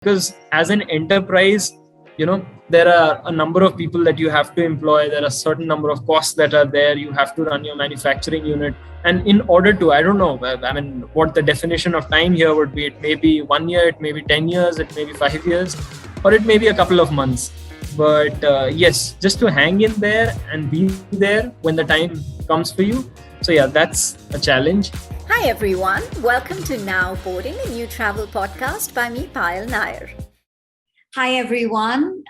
because as an enterprise, there are a number of people that you have to employ. There are a certain number of costs that are there. You have to run your manufacturing unit, and in order to, I don't know, I mean, what the definition of time here would be. It may be 1 year, it may be 10 years, it may be 5 years, or it may be a couple of months. But yes, just to hang in there and be there when the time comes for you. So yeah, that's a challenge. Hi everyone, welcome to Now Boarding, a new travel podcast by me, Payal Nair. Hi everyone,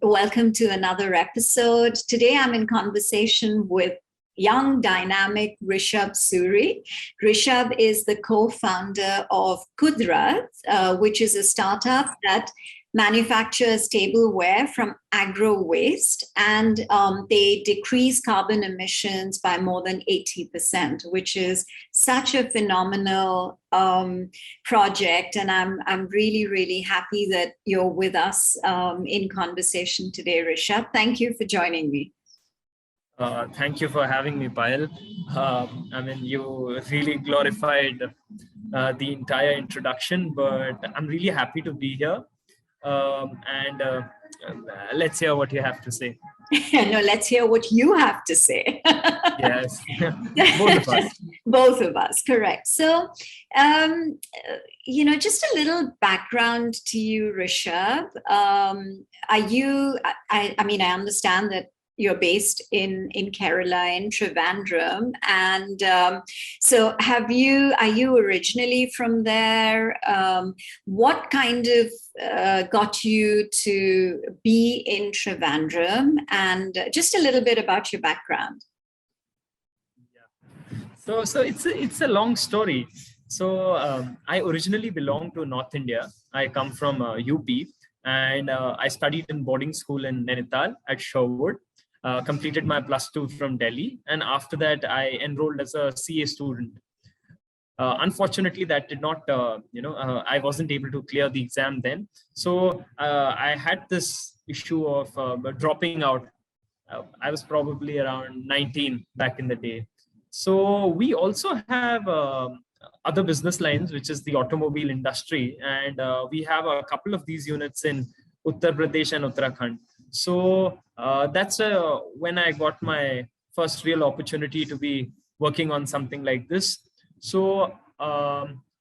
welcome to another episode. Today I'm in conversation with young, dynamic Rishabh Suri. Rishabh is the co-founder of Qudrat, which is a startup that manufactures tableware from agro waste, and they decrease carbon emissions by more than 80%, which is such a phenomenal project. And I'm really, really happy that you're with us in conversation today, Rishabh. Thank you for joining me. Thank you for having me, Payal. You really glorified the entire introduction, but I'm really happy to be here. Let's hear what you have to say. No, let's hear what you have to say. Yes, both of us. Both of us, correct. So, just a little background to you, Rishabh. I understand that you're based in Kerala, in Trivandrum, and so are you originally from there? What kind of got you to be in Trivandrum, and just a little bit about your background? Yeah. So it's a long story. So I originally belong to North India. I come from UP, and I studied in boarding school in Nainital at Sherwood. Completed my +2 from Delhi, and after that I enrolled as a CA student. Unfortunately, that did not, I wasn't able to clear the exam then. So I had this issue of dropping out. I was probably around 19 back in the day. So we also have other business lines, which is the automobile industry, and we have a couple of these units in Uttar Pradesh and Uttarakhand. So that's when I got my first real opportunity to be working on something like this. So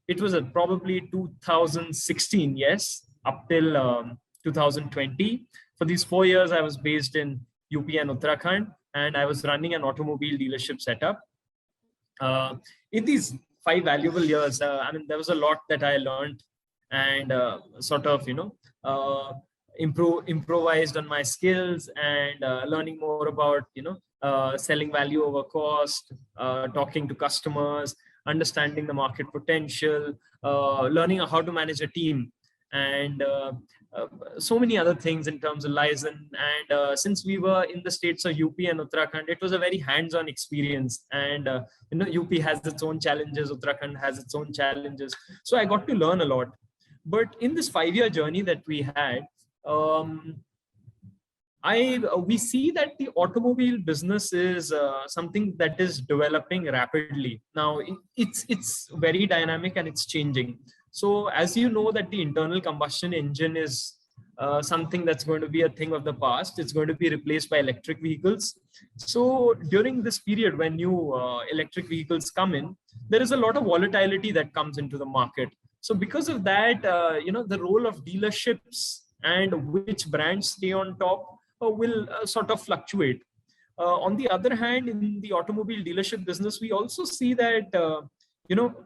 it was probably 2016, yes, up till 2020. For these 4 years, I was based in UP and Uttarakhand, and I was running an automobile dealership setup. In these 5 valuable years, there was a lot that I learned, and improvised on my skills, and learning more about selling value over cost, talking to customers, understanding the market potential, learning how to manage a team, and so many other things in terms of license. And since we were in the states of UP and Uttarakhand, it was a very hands-on experience. And UP has its own challenges, Uttarakhand has its own challenges, so I got to learn a lot. But in this 5-year journey that we had, we see that the automobile business is something that is developing rapidly. Now it's very dynamic and it's changing. So as you know, that the internal combustion engine is something that's going to be a thing of the past. It's going to be replaced by electric vehicles. So during this period, when new electric vehicles come in, there is a lot of volatility that comes into the market. So because of that, the role of dealerships and which brands stay on top will sort of fluctuate. On the other hand, in the automobile dealership business, we also see that,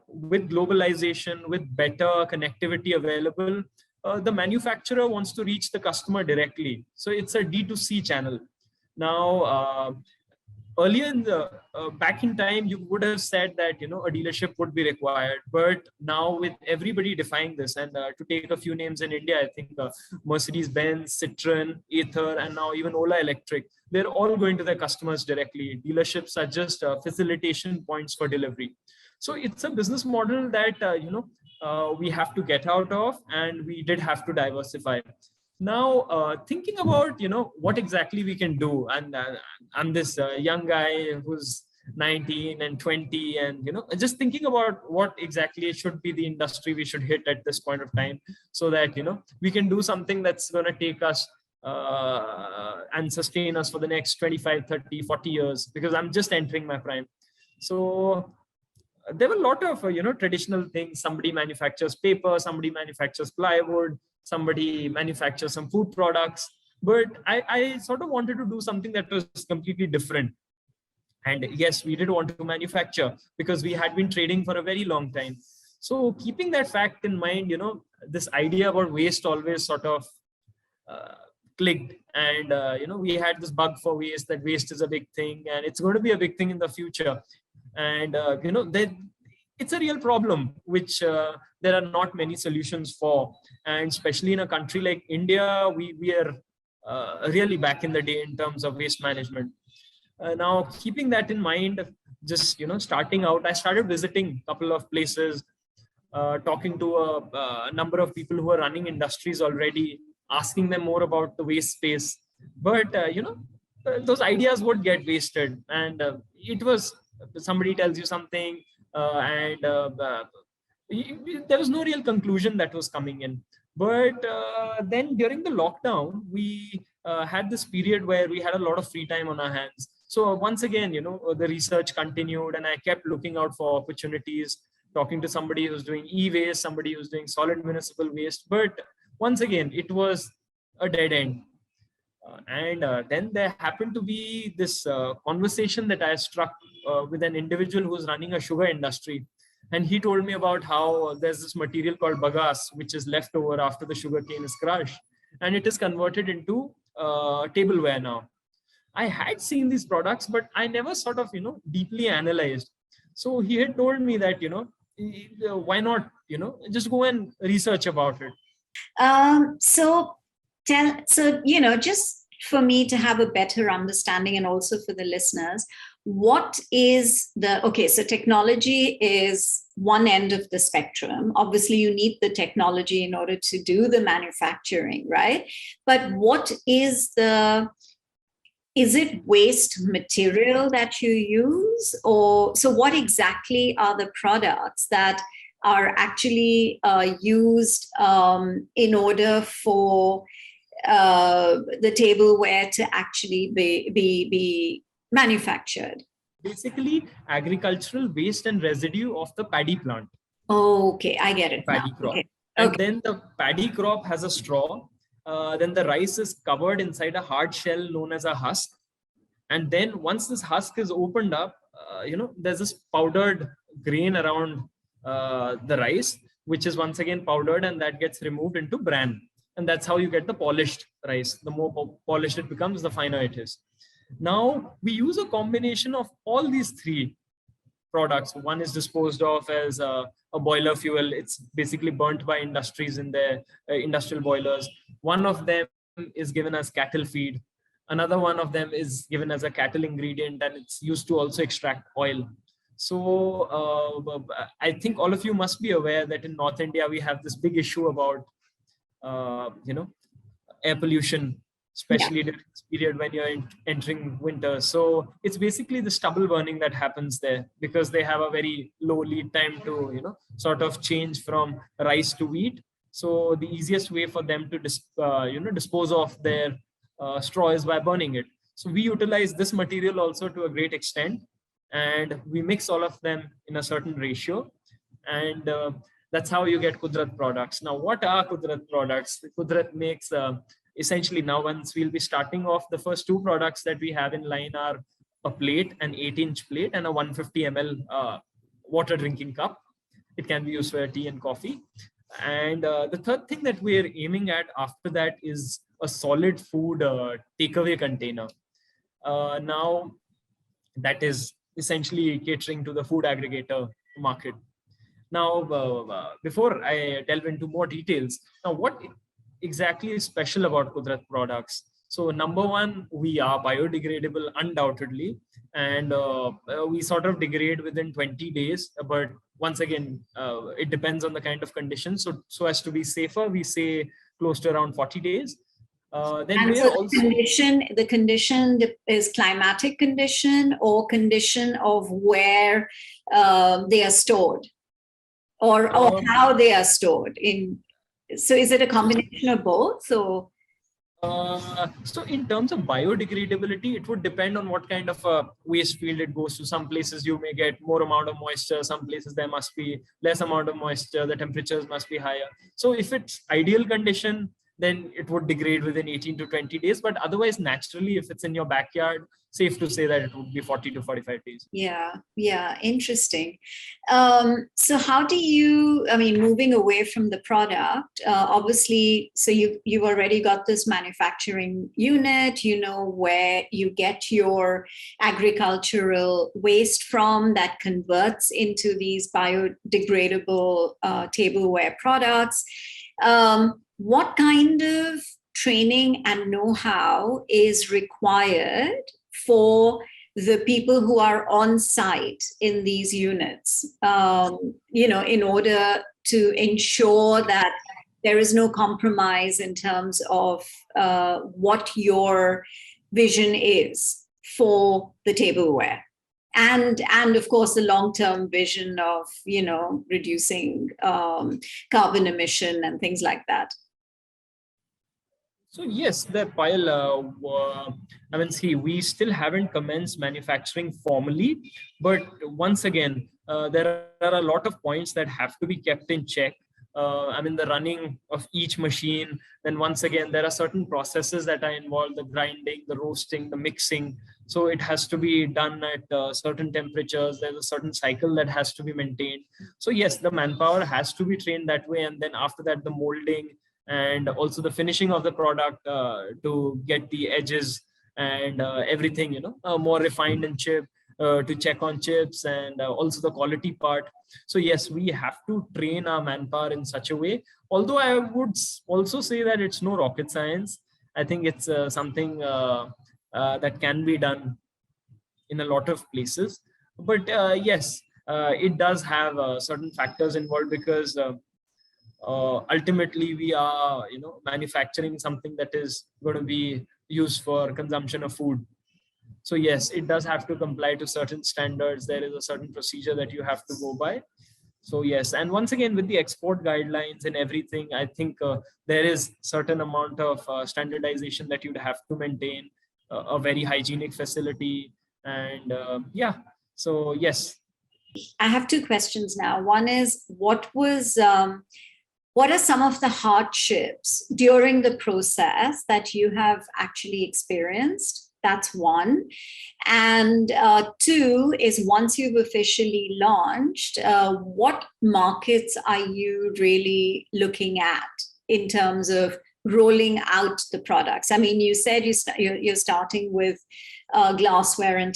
with globalization, with better connectivity available, the manufacturer wants to reach the customer directly. So it's a D2C channel. Now, earlier in the back in time, you would have said that a dealership would be required, but now with everybody defying this, and to take a few names in India, I think Mercedes-Benz, Citroen, Ather, and now even Ola Electric, they're all going to their customers directly. Dealerships are just facilitation points for delivery. So it's a business model that we have to get out of, and we did have to diversify. Now, thinking about what exactly we can do, and I'm this young guy who's 19 and 20, and just thinking about what exactly should be the industry we should hit at this point of time, so that we can do something that's going to take us and sustain us for the next 25, 30, 40 years, because I'm just entering my prime. So there were a lot of traditional things. Somebody manufactures paper, somebody manufactures plywood, somebody manufactures some food products, but I sort of wanted to do something that was completely different. And yes, we did want to manufacture because we had been trading for a very long time. So keeping that fact in mind, this idea about waste always sort of clicked. And, we had this bug for waste, that waste is a big thing and it's going to be a big thing in the future. And, it's a real problem, which there are not many solutions for. And especially in a country like India, we are really back in the day in terms of waste management. Now, keeping that in mind, just starting out, I started visiting a couple of places, talking to a number of people who are running industries already, asking them more about the waste space. But those ideas would get wasted, and it was somebody tells you something, and there was no real conclusion that was coming in. But then during the lockdown, we had this period where we had a lot of free time on our hands. So once again, the research continued, and I kept looking out for opportunities, talking to somebody who's doing e-waste, somebody who's doing solid municipal waste. But once again, it was a dead end. And then there happened to be this conversation that I struck with an individual who's running a sugar industry. And he told me about how there's this material called bagasse, which is left over after the sugar cane is crushed, and it is converted into tableware now. I had seen these products, but I never sort of, deeply analyzed. So he had told me that, why not, just go and research about it. Just for me to have a better understanding, and also for the listeners, what is so technology is one end of the spectrum. Obviously, you need the technology in order to do the manufacturing, right? But what is it waste material that you use? Or so what exactly are the products that are actually used in order for the tableware to actually be manufactured? Basically, agricultural waste and residue of the paddy plant. Oh, okay, I get it. Paddy crop. Okay. And then the paddy crop has a straw. Then the rice is covered inside a hard shell known as a husk. And then once this husk is opened up, there's this powdered grain around the rice, which is once again powdered, and that gets removed into bran. And that's how you get the polished rice. The more polished it becomes, the finer it is. Now, we use a combination of all these three products. One is disposed of as a boiler fuel. It's basically burnt by industries in their industrial boilers. One of them is given as cattle feed. Another one of them is given as a cattle ingredient, and it's used to also extract oil. So I think all of you must be aware that in North India, we have this big issue about, air pollution, especially during this period when you're entering winter. So it's basically the stubble burning that happens there, because they have a very low lead time to, sort of change from rice to wheat. So the easiest way for them to, dispose of their straw is by burning it. So we utilize this material also to a great extent, and we mix all of them in a certain ratio. And that's how you get Qudrat products. Now, what are Qudrat products? Qudrat makes essentially, now once we'll be starting off, the first two products that we have in line are a plate, an 8-inch plate, and a 150 ml water drinking cup. It can be used for tea and coffee. And the third thing that we're aiming at after that is a solid food takeaway container. Now, that is essentially catering to the food aggregator market. Now, before I delve into more details, now what exactly is special about Qudrat products? So number one, we are biodegradable undoubtedly, and we sort of degrade within 20 days. But once again, it depends on the kind of conditions. So as to be safer, we say close to around 40 days. Then And we're so also the condition is climatic condition or condition of where they are stored, or how they are stored in. So is it a combination of both? So in terms of biodegradability, it would depend on what kind of a waste field it goes to. Some places you may get more amount of moisture, some places there must be less amount of moisture, the temperatures must be higher. So if it's ideal condition, then it would degrade within 18 to 20 days. But otherwise, naturally, if it's in your backyard, safe to say that it would be 40 to 45 days. Yeah, interesting. So how do you, I mean, moving away from the product, obviously, so you've already got this manufacturing unit, you know where you get your agricultural waste from that converts into these biodegradable tableware products. What kind of training and know-how is required for the people who are on site in these units, in order to ensure that there is no compromise in terms of what your vision is for the tableware? And of course, the long-term vision of, reducing carbon emission and things like that. So yes, the Payal, I mean, see, we still haven't commenced manufacturing formally, but once again, there are a lot of points that have to be kept in check. I mean, the running of each machine. Then once again, there are certain processes that are involved: the grinding, the roasting, the mixing. So it has to be done at certain temperatures. There's a certain cycle that has to be maintained. So yes, the manpower has to be trained that way, and then after that, the molding and also the finishing of the product to get the edges and everything, more refined in chip, to check on chips, and also the quality part. So yes, we have to train our manpower in such a way. Although I would also say that it's no rocket science. I think it's something that can be done in a lot of places. But yes, it does have certain factors involved, because ultimately we are manufacturing something that is going to be used for consumption of food. So yes, it does have to comply to certain standards. There is a certain procedure that you have to go by. So yes, and once again, with the export guidelines and everything, I think there is certain amount of standardization that you'd have to maintain, a very hygienic facility. And yeah, so yes. I have two questions now. One is, what are some of the hardships during the process that you have actually experienced? That's one. And two is, once you've officially launched, what markets are you really looking at in terms of rolling out the products? I mean, you said you're starting with glassware and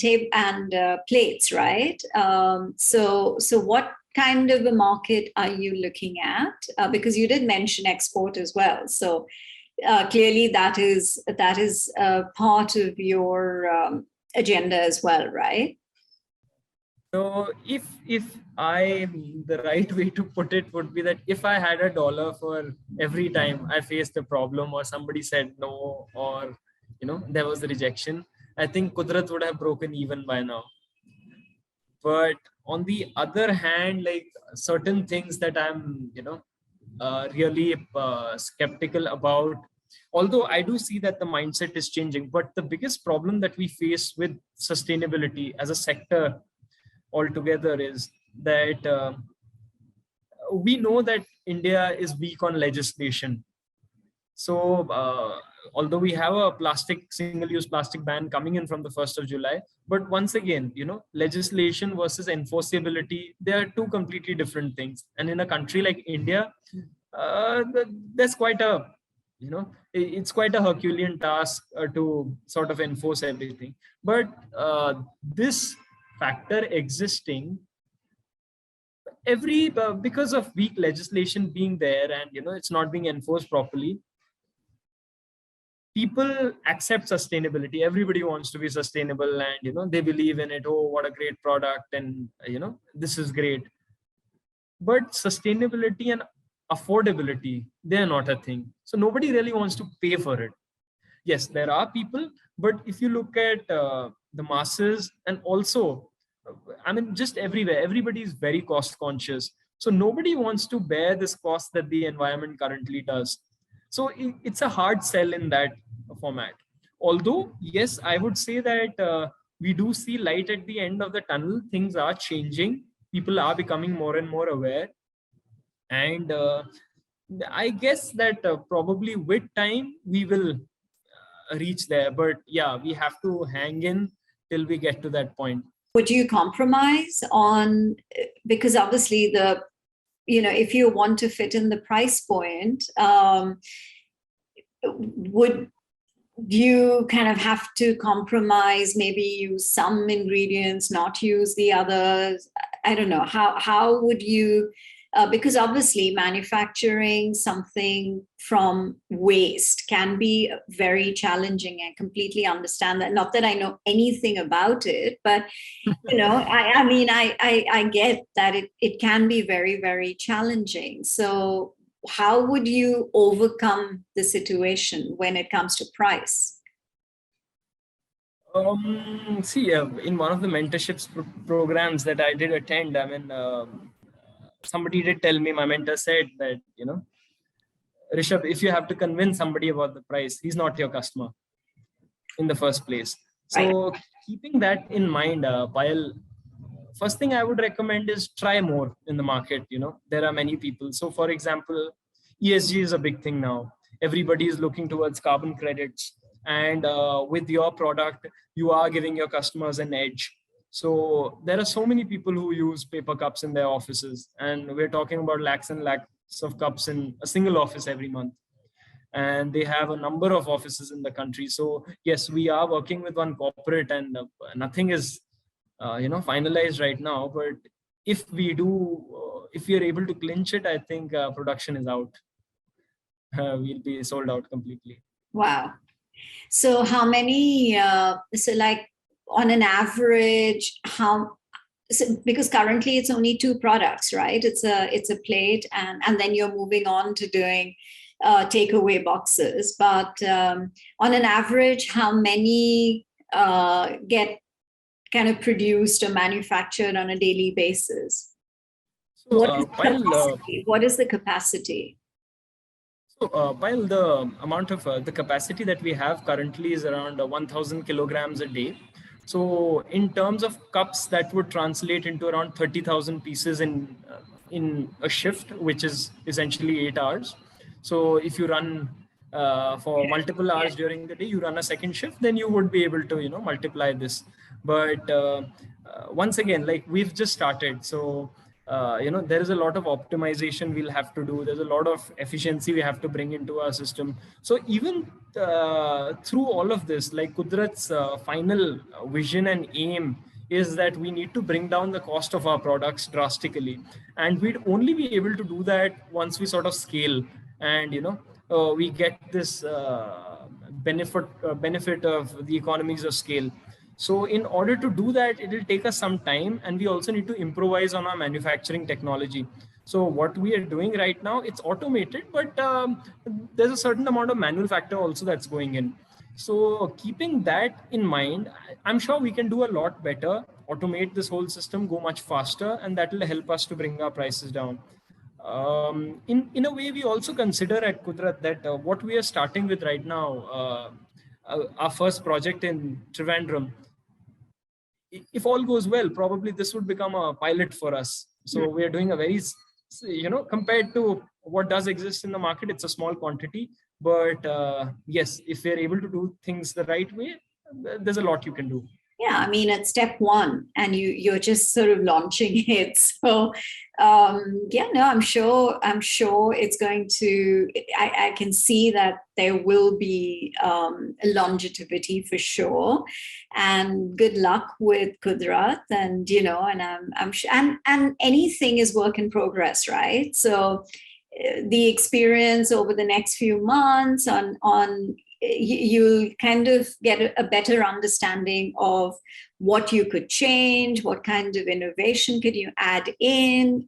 plates, right? So what kind of a market are you looking at? Because you did mention export as well. So clearly that is part of your agenda as well, right? So if the right way to put it would be that if I had $1 for every time I faced a problem, or somebody said no, or there was a rejection, I think Qudrat would have broken even by now. But on the other hand, like certain things that I'm really skeptical about, although I do see that the mindset is changing, but the biggest problem that we face with sustainability as a sector altogether is that we know that India is weak on legislation. So although we have a single-use plastic ban coming in from the 1st of July, but once again, legislation versus enforceability, they are two completely different things. And in a country like India, there's quite a, it's quite a Herculean task to sort of enforce everything. But this factor existing, because of weak legislation being there, and it's not being enforced properly, people accept sustainability. Everybody wants to be sustainable, and they believe in it. Oh, what a great product, and this is great. But sustainability and affordability, they are not a thing. So nobody really wants to pay for it. yes, there are people, but if you look at the masses, and also, I mean, just everywhere, everybody is very cost conscious. So nobody wants to bear this cost that the environment currently does. So it's a hard sell in that format. Although, yes, I would say that we do see light at the end of the tunnel. Things are changing. People are becoming more and more aware. And I guess that probably with time we will reach there. But yeah, we have to hang in till we get to that point. Would you compromise on, because obviously if you want to fit in the price point, would you kind of have to compromise, maybe use some ingredients, not use the others? I don't know. How would you, because obviously manufacturing something from waste can be very challenging. I completely understand that. Not that I know anything about it, but I get that it can be very, very challenging. So how would you overcome the situation when it comes to price? See, in one of the mentorships programs that I did attend, I mean, somebody did tell me, my mentor said that, Rishabh, if you have to convince somebody about the price, he's not your customer in the first place. So keeping that in mind, Payal, first thing I would recommend is try more in the market. There are many people. So for example, ESG is a big thing now. Everybody is looking towards carbon credits. And with your product, you are giving your customers an edge. So there are so many people who use paper cups in their offices. And we're talking about lakhs and lakhs of cups in a single office every month. And they have a number of offices in the country. So yes, we are working with one corporate, and nothing is finalized right now. But if we do, if we are able to clinch it, I think production is out. We'll be sold out completely. Wow. So how many, like on an average, because currently it's only two products, right? It's a plate, and then you're moving on to doing takeaway boxes. But on an average, how many get kind of produced or manufactured on a daily basis? So, what is the capacity? So, while the amount of the capacity that we have currently is around 1,000 kilograms a day. So, in terms of cups, that would translate into around 30,000 pieces in a shift, which is essentially 8 hours. So, if you run for multiple hours during the day, you run a second shift, then you would be able to multiply this. But once again, like, we've just started, so there is a lot of optimization we'll have to do. There's a lot of efficiency we have to bring into our system. So even through all of this, like, Qudrat's final vision and aim is that we need to bring down the cost of our products drastically. And we'd only be able to do that once we sort of scale, and we get this benefit of the economies of scale. So in order to do that, it will take us some time, and we also need to improvise on our manufacturing technology. So what we are doing right now, it's automated, but there's a certain amount of manual factor also that's going in. So keeping that in mind, I'm sure we can do a lot better, automate this whole system, go much faster, and that will help us to bring our prices down. In a way, we also consider at Qudrat that what we are starting with right now, our first project in Trivandrum, if all goes well, probably this would become a pilot for us. So we are doing a very, compared to what does exist in the market, it's a small quantity. But yes, if we're able to do things the right way, there's a lot you can do. Yeah, I mean, at step one, and you're just sort of launching it. So I'm sure it's going to, I can see that there will be longevity for sure. And good luck with Qudrat, and I'm sure, and anything is work in progress, right? So the experience over the next few months on you'll kind of get a better understanding of what you could change, what kind of innovation could you add in,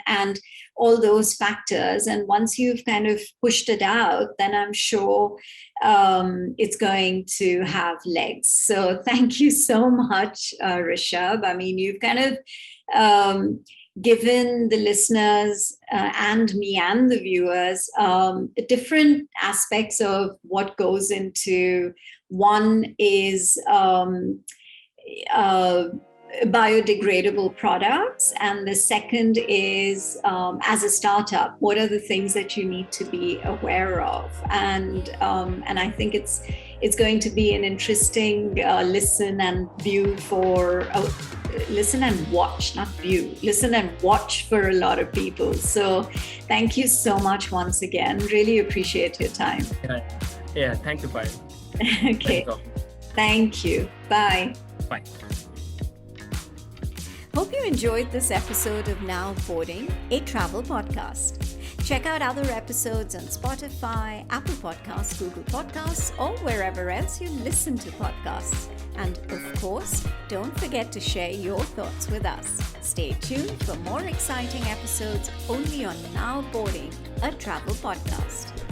and all those factors. And once you've kind of pushed it out, then I'm sure it's going to have legs. So thank you so much, Rishabh. I mean, you've kind of given the listeners and me and the viewers different aspects of what goes into. One is biodegradable products, and the second is as a startup, what are the things that you need to be aware of? And I think it's going to be an interesting listen and watch for a lot of people. So thank you so much once again. Really appreciate your time. Yeah, thank you, Payal. Okay. Thank you. Bye. Bye. Hope you enjoyed this episode of Now Boarding, a travel podcast. Check out other episodes on Spotify, Apple Podcasts, Google Podcasts, or wherever else you listen to podcasts. And of course, don't forget to share your thoughts with us. Stay tuned for more exciting episodes only on Now Boarding, a travel podcast.